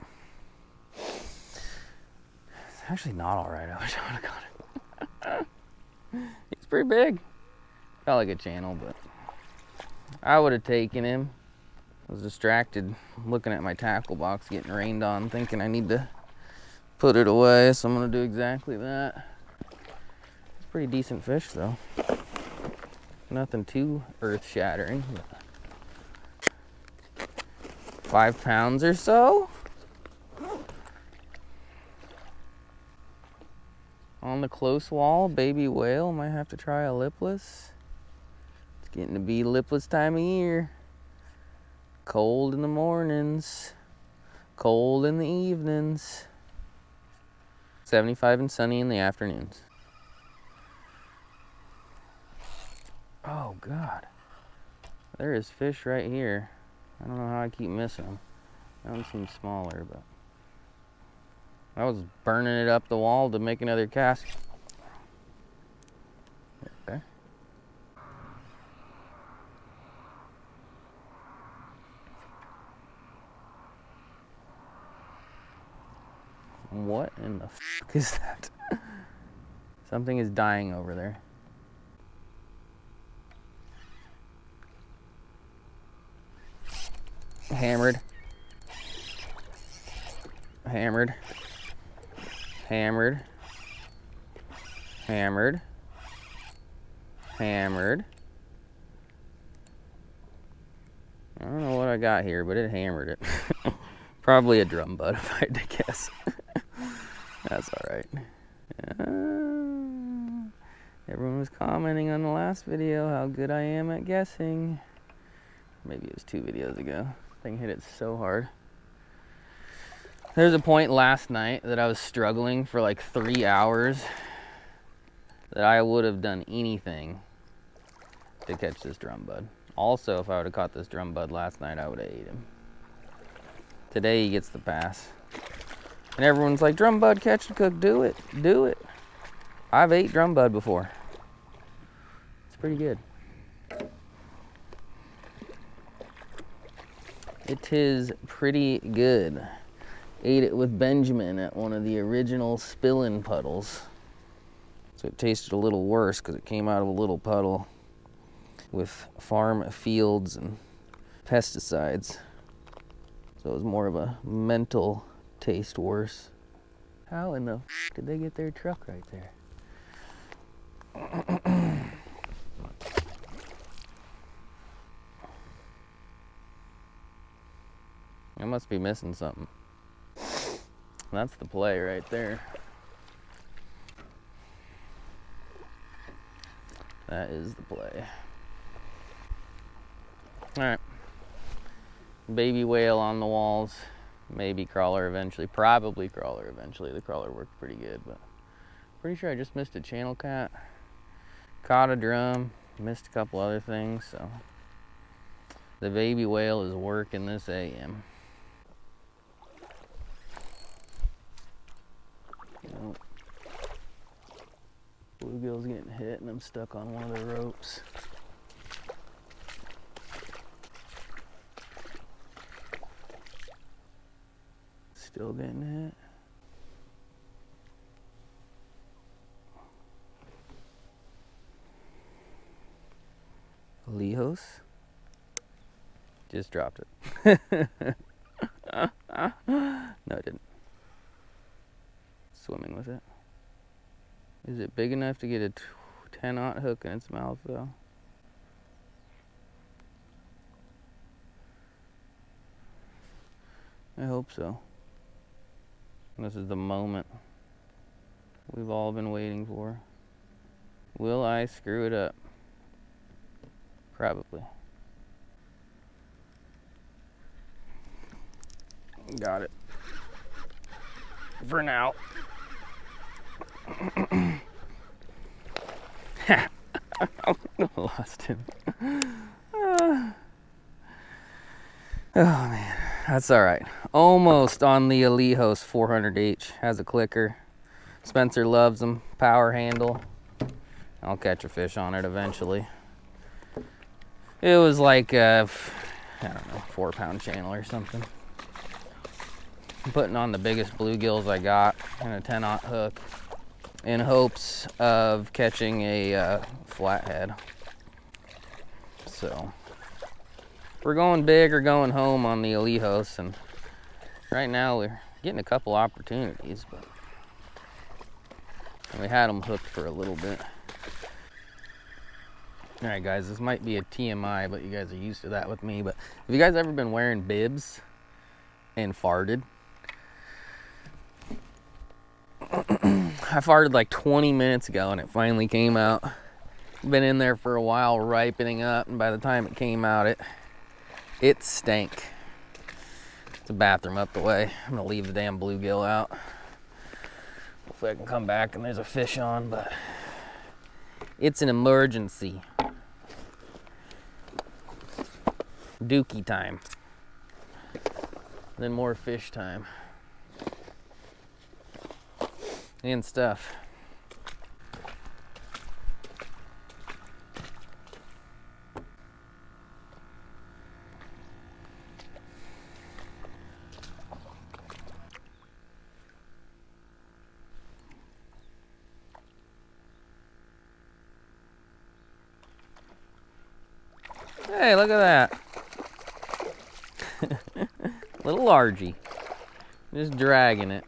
A: It's actually not all right. I wish I would have got it. He's pretty big. Felt like a channel, but I would have taken him. I was distracted looking at my tackle box getting rained on, thinking I need to put it away, so I'm gonna do exactly that. It's a pretty decent fish though. Nothing too earth-shattering. 5 pounds or so. On the close wall, baby whale. Might have to try a lipless. It's getting to be lipless time of year. Cold in the mornings. Cold in the evenings. 75 and sunny in the afternoons. Oh God. There is fish right here. I don't know how I keep missing them. That one seems smaller, but I was burning it up the wall to make another cast. Okay. What in the fuck is that? Something is dying over there. Hammered. Hammered. Hammered. Hammered. Hammered. I don't know what I got here, but it hammered it. Probably a drum bud if I had to guess. That's alright. Everyone was commenting on the last video how good I am at guessing. Maybe it was 2 videos ago. Thing hit it so hard. There's a point last night that I was struggling for like 3 hours that I would have done anything to catch this drum bud. Also, if I would have caught this drum bud last night, I would have ate him. Today he gets the pass. And everyone's like, drum bud, catch and cook, do it, do it. I've ate drum bud before. It's pretty good. It is pretty good. Ate it with Benjamin at one of the original spillin' puddles. So it tasted a little worse because it came out of a little puddle with farm fields and pesticides. So it was more of a mental taste worse. How in the did they get their truck right there? I must be missing something. That's the play right there. That is the play. Alright. Baby whale on the walls. Maybe crawler eventually. Probably crawler eventually. The crawler worked pretty good, but pretty sure I just missed a channel cat. Caught a drum. Missed a couple other things, so the baby whale is working this AM. Nope. Bluegill's getting hit and I'm stuck on one of the ropes. Still getting hit. Lehos. Just dropped it. No, it didn't. Swimming with it. Is it big enough to get a 10-aught hook in its mouth though? I hope so. This is the moment we've all been waiting for. Will I screw it up? Probably. Got it. For now. Lost him. Oh man, that's all right. Almost on the Lehos 400H. Has a clicker. Spencer loves them. Power handle. I'll catch a fish on it eventually. It was like a, I don't know, 4-pound channel or something. I'm putting on the biggest bluegills I got and a 10-aught hook in hopes of catching a flathead. So we're going big or going home on the Lehos, and right now we're getting a couple opportunities, but we had them hooked for a little bit. All right, guys, this might be a TMI, but you guys are used to that with me. But have you guys ever been wearing bibs and farted? I farted like 20 minutes ago and it finally came out. Been in there for a while ripening up, and by the time it came out, it stank. It's a bathroom up the way. I'm gonna leave the damn bluegill out. Hopefully I can come back and there's a fish on, but it's an emergency. Dookie time. Then more fish time. And stuff. Hey, look at that. Little largy. Just dragging it.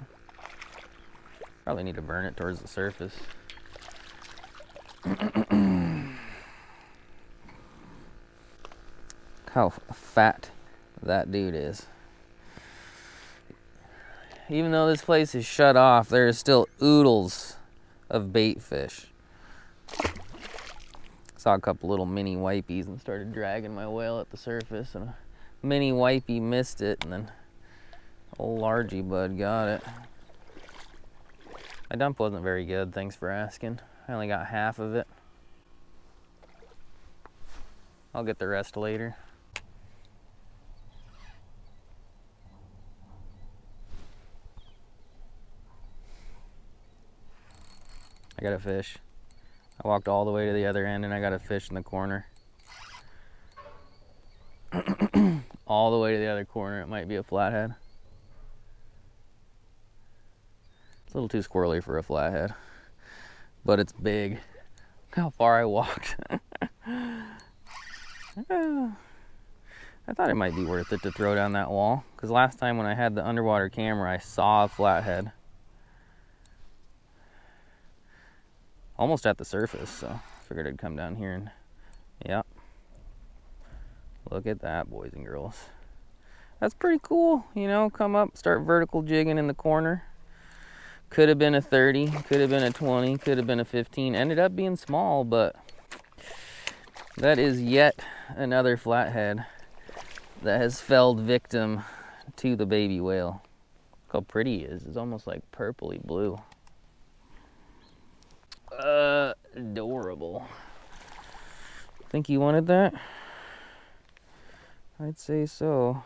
A: Probably need to burn it towards the surface. How fat that dude is. Even though this place is shut off, there is still oodles of bait fish. Saw a couple little mini wipies and started dragging my whale at the surface, and a mini wipey missed it, and then old largy bud got it. My dump wasn't very good, thanks for asking. I only got half of it. I'll get the rest later. I got a fish. I walked all the way to the other end and I got a fish in the corner. All the way to the other corner. It might be a flathead. It's a little too squirrely for a flathead, but it's big. Look how far I walked. I thought it might be worth it to throw down that wall, because last time when I had the underwater camera, I saw a flathead. Almost at the surface, so I figured I'd come down here and, yep. Look at that, boys and girls. That's pretty cool, you know, come up, start vertical jigging in the corner. Could have been a 30, could have been a 20, could have been a 15. Ended up being small, but that is yet another flathead that has felled victim to the baby whale. Look how pretty he is. It's almost like purpley blue. Adorable. Think you wanted that? I'd say so.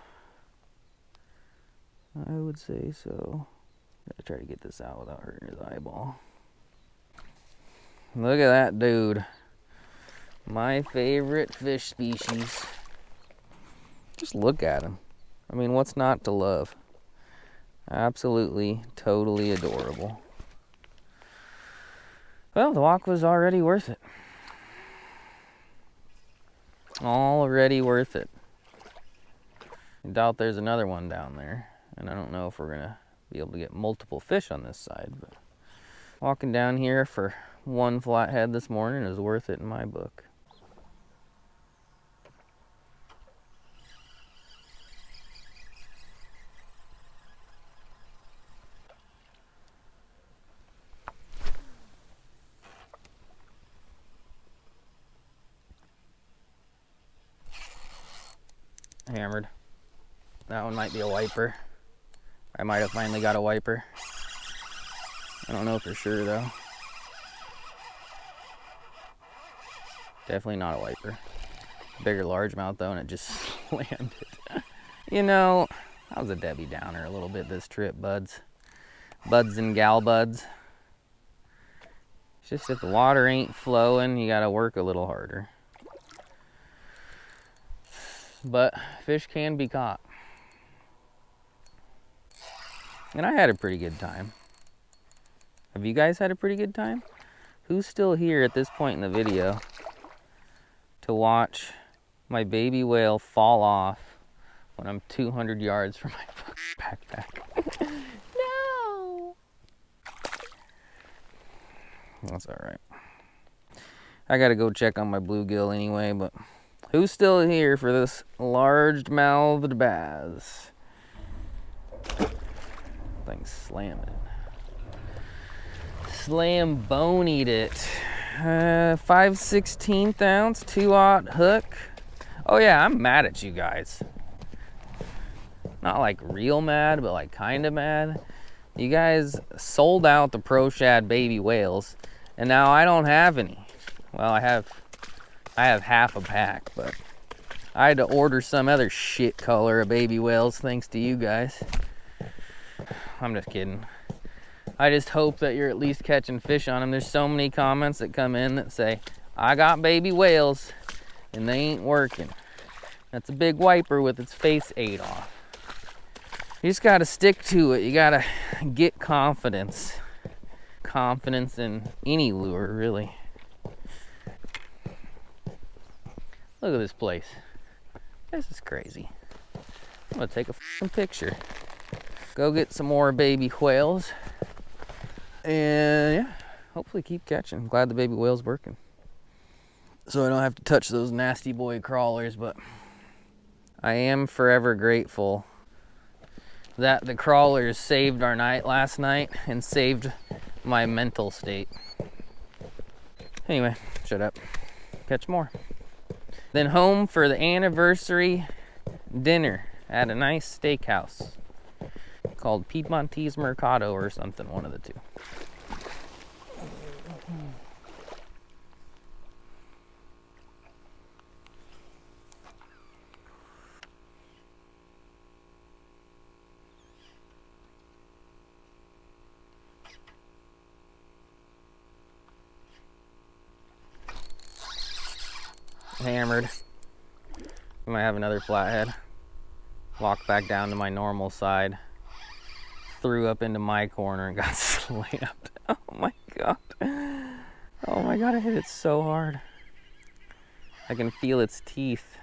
A: I would say so. Gotta try to get this out without hurting his eyeball. Look at that dude. My favorite fish species. Just look at him. I mean, what's not to love? Absolutely, totally adorable. Well, the walk was already worth it. Already worth it. I doubt there's another one down there. And I don't know if we're gonna be able to get multiple fish on this side, but walking down here for one flathead this morning is worth it in my book. Hammered. That one might be a wiper. I might have finally got a wiper. I don't know for sure though. Definitely not a wiper. Bigger largemouth though, and it just landed. You know, I was a Debbie Downer a little bit this trip, buds. Buds and gal buds. It's just if the water ain't flowing, you gotta work a little harder. But fish can be caught. And I had a pretty good time. Have you guys had a pretty good time? Who's still here at this point in the video to watch my baby whale fall off when I'm 200 yards from my backpack? No! That's all right. I gotta go check on my bluegill anyway, but who's still here for this large-mouthed bass? Thing's slamming. Slambonied it. 5/16 ounce, 2/0 hook. Oh yeah, I'm mad at you guys. Not like real mad, but like kind of mad. You guys sold out the Pro Shad baby whales, and now I don't have any. Well, I have half a pack, but I had to order some other shit color of baby whales thanks to you guys. I'm just kidding. I just hope that you're at least catching fish on them. There's so many comments that come in that say, I got baby whales and they ain't working. That's a big wiper with its face ate off. You just gotta stick to it. You gotta get confidence. Confidence in any lure, really. Look at this place. This is crazy. I'm gonna take a f***ing picture. Go get some more baby whales. And yeah, hopefully keep catching. I'm glad the baby whale's working. So I don't have to touch those nasty boy crawlers, but I am forever grateful that the crawlers saved our night last night and saved my mental state. Anyway, shut up. Catch more. Then home for the anniversary dinner at a nice steakhouse called Piedmontese Mercado or something, one of the two. Hammered. I might have another flathead. Walked back down to my normal side. Threw up into my corner and got slammed. Oh my god. Oh my god, I hit it so hard. I can feel its teeth.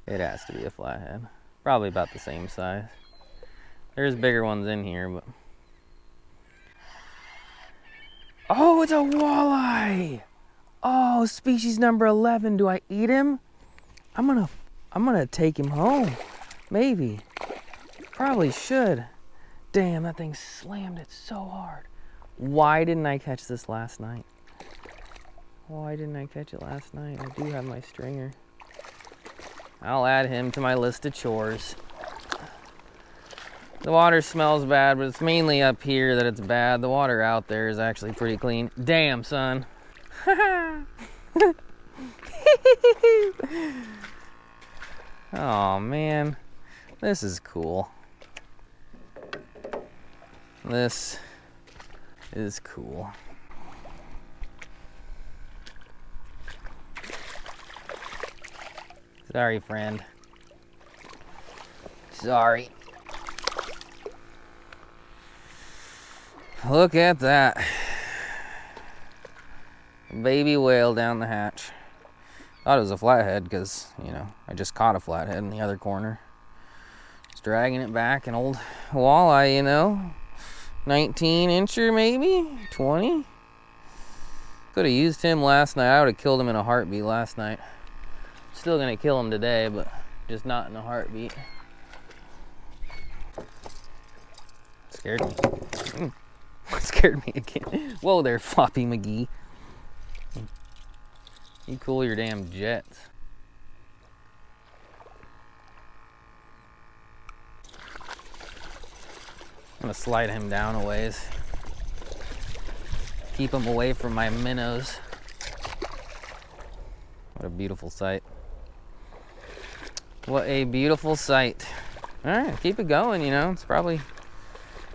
A: It has to be a flathead. Probably about the same size. There's bigger ones in here, but... Oh, it's a walleye! Oh, species number 11. Do I eat him? I'm gonna take him home. Maybe. Probably should. Damn, that thing slammed it so hard. Why didn't I catch this last night? Why didn't I catch it last night? I do have my stringer. I'll add him to my list of chores. The water smells bad, but it's mainly up here that it's bad. The water out there is actually pretty clean. Damn, son. Oh man, this is cool. This is cool. Sorry, friend. Sorry. Look at that. Baby whale down the hatch. Thought it was a flathead because, you know, I just caught a flathead in the other corner. Just dragging it back, an old walleye, you know. 19-incher maybe? 20? Could have used him last night. I would have killed him in a heartbeat last night. Still gonna kill him today, but just not in a heartbeat. Scared me. Scared me again. Whoa there, Floppy McGee. You cool your damn jets. I'm gonna slide him down a ways. Keep him away from my minnows. What a beautiful sight. What a beautiful sight. Alright, keep it going, you know. It's probably...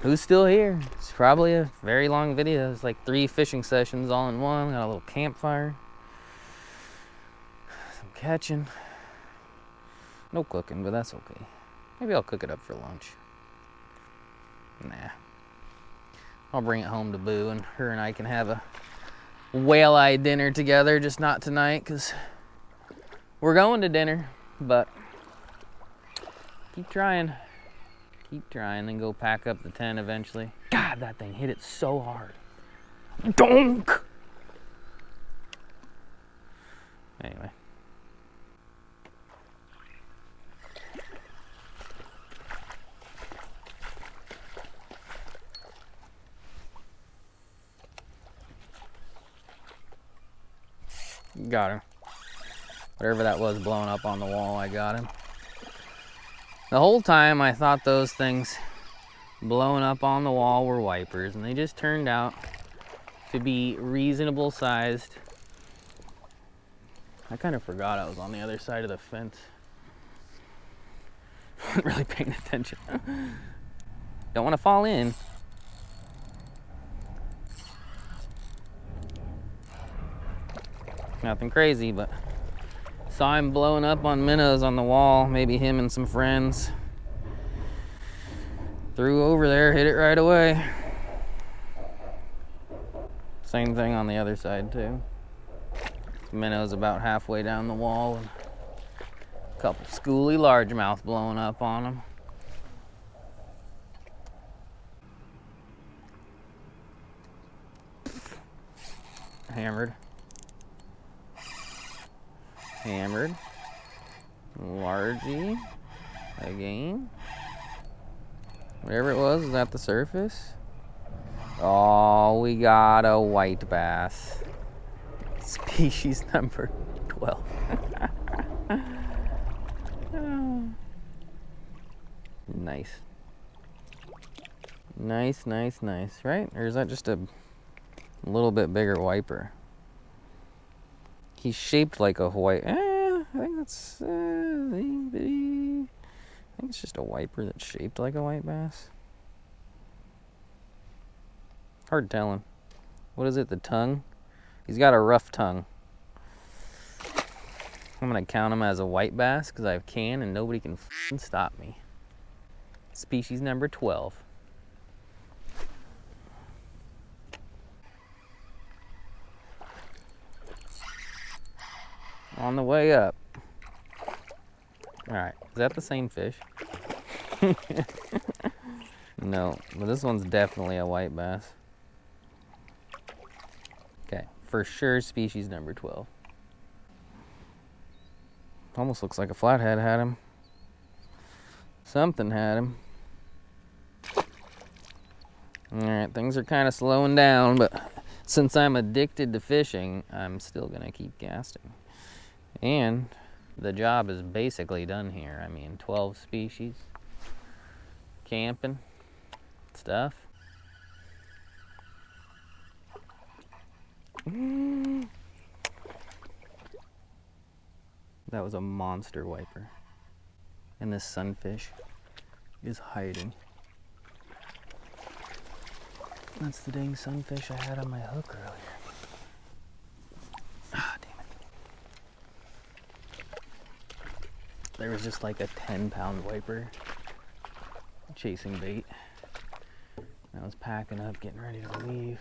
A: Who's still here? It's probably a very long video. It's like 3 fishing sessions all in one. Got a little campfire. Some catching. No cooking, but that's okay. Maybe I'll cook it up for lunch. Nah. I'll bring it home to Boo and her and I can have a whale-eye dinner together, just not tonight, because we're going to dinner, but keep trying. Keep trying, then go pack up the tent eventually. God, that thing hit it so hard. Donk! Anyway. Got him. Whatever that was blowing up on the wall, I got him. The whole time I thought those things blowing up on the wall were wipers, and they just turned out to be reasonable sized. I kind of forgot I was on the other side of the fence. Wasn't really paying attention. Don't want to fall in. Nothing crazy, but saw him blowing up on minnows on the wall. Maybe him and some friends. Threw over there, hit it right away. Same thing on the other side too. Minnows about halfway down the wall. And a couple schooly largemouth blowing up on them. Hammered. Hammered. Largy. Again. Whatever it was at the surface. Oh, we got a white bass. Species number 12. Nice. Nice, nice, nice, right? Or is that just a little bit bigger wiper? He's shaped like a white. I think that's. I think it's just a wiper that's shaped like a white bass. Hard telling. What is it? The tongue? He's got a rough tongue. I'm gonna count him as a white bass because I can and nobody can f***ing stop me. Species number 12. On the way up. All right, is that the same fish? No, but this one's definitely a white bass. Okay, for sure species number 12. Almost looks like a flathead had him. Something had him. All right, things are kind of slowing down, but since I'm addicted to fishing, I'm still gonna keep casting. And the job is basically done here. I mean, 12 species, camping, stuff. That was a monster wiper. And this sunfish is hiding. That's the dang sunfish I had on my hook earlier. Ah, damn it. There was just like a 10-pound wiper chasing bait. I was packing up, getting ready to leave.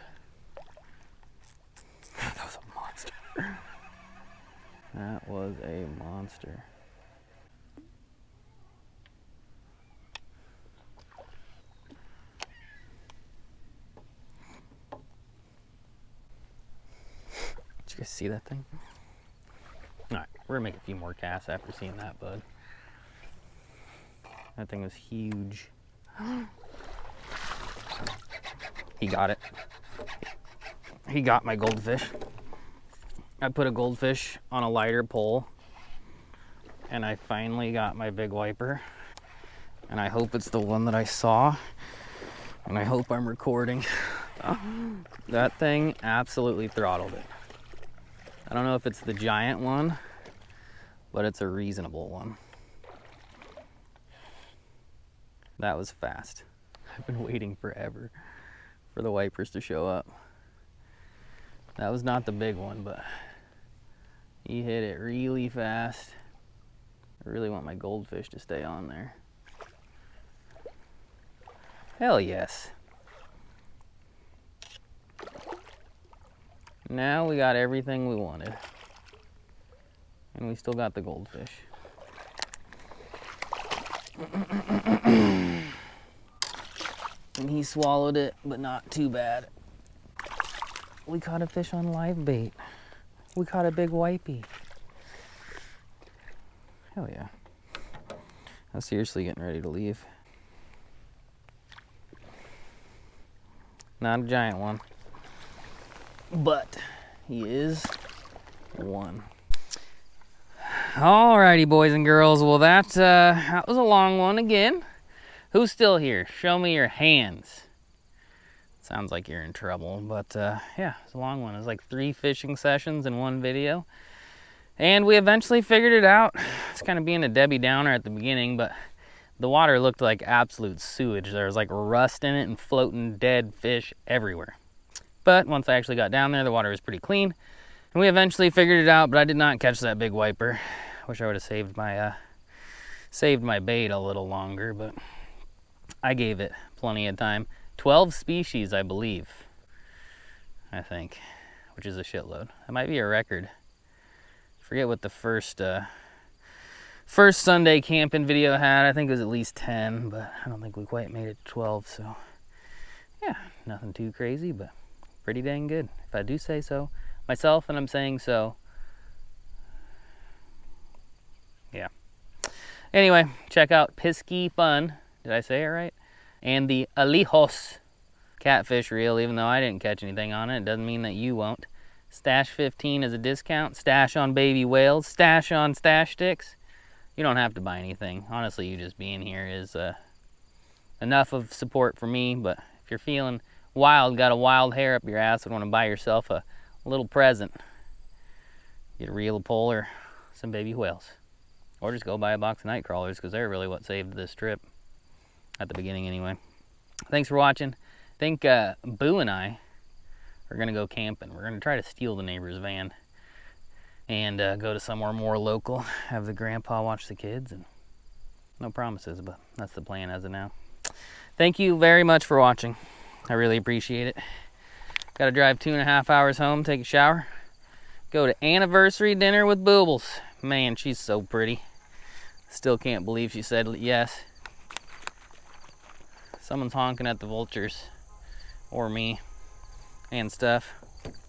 A: That was a monster. That was a monster. Did you guys see that thing? All right, we're gonna make a few more casts after seeing that bud. That thing was huge. He got it. He got my goldfish. I put a goldfish on a lighter pole and I finally got my big wiper. And I hope it's the one that I saw. And I hope I'm recording. That thing absolutely throttled it. I don't know if it's the giant one, but it's a reasonable one. That was fast. I've been waiting forever for the wipers to show up. That was not the big one, but he hit it really fast. I really want my goldfish to stay on there. Hell yes. Now we got everything we wanted. And we still got the goldfish. And he swallowed it, but not too bad. We caught a fish on live bait. We caught a big wipey. Hell yeah. I'm seriously getting ready to leave. Not a giant one, but he is one. Alrighty, boys and girls. Well, that was a long one again. Who's still here? Show me your hands. Sounds like you're in trouble, but yeah, it's a long one. It was like 3 fishing sessions in one video. And we eventually figured it out. It's kind of being a Debbie Downer at the beginning, but the water looked like absolute sewage. There was like rust in it and floating dead fish everywhere. But once I actually got down there, the water was pretty clean. And we eventually figured it out, but I did not catch that big wiper. Wish I would have saved my bait a little longer, but I gave it plenty of time. 12 species, I believe, I think, which is a shitload. That might be a record. Forget what the first Sunday camping video had. I think it was at least 10, but I don't think we quite made it to 12, so yeah, nothing too crazy, but pretty dang good, if I do say so myself, and I'm saying so. Yeah. Anyway, check out Pisky Fun. Did I say it right? And the Alijos catfish reel, even though I didn't catch anything on it, it doesn't mean that you won't. Stash 15 is a discount. Stash on baby whales. Stash on stash sticks. You don't have to buy anything. Honestly, you just being here is enough of support for me. But if you're feeling wild, got a wild hair up your ass, and want to buy yourself a little present, get a reel of pole or some baby whales. Or just go buy a box of night crawlers, because they're really what saved this trip. At the beginning, anyway. Thanks for watching. I think Boo and I are going to go camping. We're going to try to steal the neighbor's van and go to somewhere more local. Have the grandpa watch the kids. And no promises, but that's the plan as of now. Thank you very much for watching. I really appreciate it. Got to drive 2.5 hours home, take a shower, go to anniversary dinner with Boobles. Man, she's so pretty. Still can't believe she said yes. Someone's honking at the vultures, or me, and stuff.